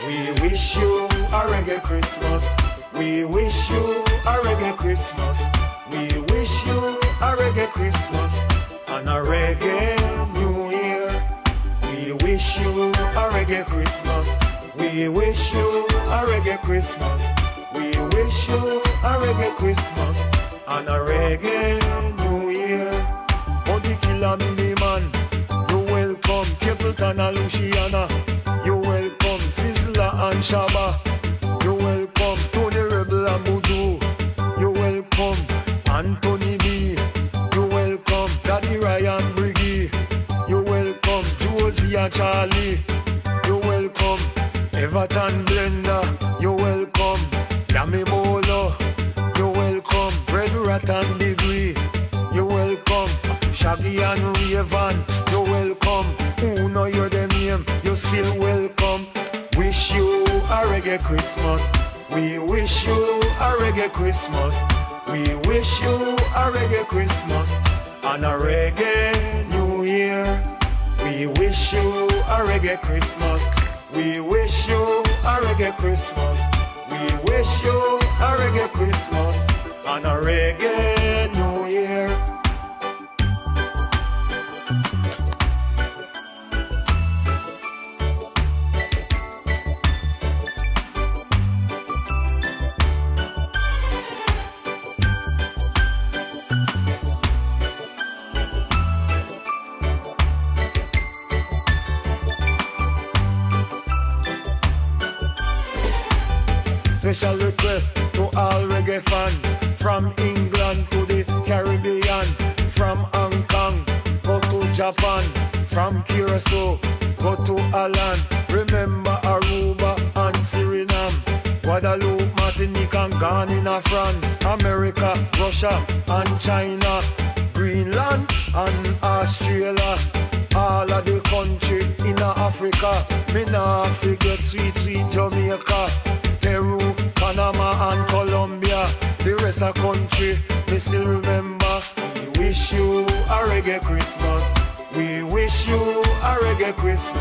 We wish you a reggae Christmas. We wish you a reggae Christmas. We wish you a reggae Christmas and a reggae New Year. We wish you a reggae Christmas. We wish you a reggae Christmas. We wish you a reggae Christmas and a reggae New Year. Body Killer Mini Man, you welcome. Capleton and Luciana, you welcome. Sizzla and Shabba, you welcome. Tony Rebel and Buju, you welcome. Anthony B, you welcome. Daddy Ryan Briggy, you welcome. Josie and Charlie, you welcome. Everton Blender, you welcome. Yami Bolo, you welcome. Red Rat and Degree, you welcome. Shaggy and Raven, you welcome. Who know you're the name, you still welcome. Wish you a reggae Christmas. We wish you a reggae Christmas. We wish you a reggae Christmas and a reggae New Year. We wish you a reggae Christmas. We wish you a reggae Christmas. We wish you a reggae Christmas and a reggae New Year. Special request to all reggae fans, from England to the Caribbean, from Hong Kong, go to Japan, from Curacao, go to Holland, remember Aruba and Suriname, Guadeloupe, Martinique and Ghana, France, America, Russia and China, Greenland and Australia, all of the country in Africa. Me nah forget sweet, sweet Jamaica, Peru, Panama and Colombia, the rest of country, me still remember. We wish you a reggae Christmas. We wish you a reggae Christmas.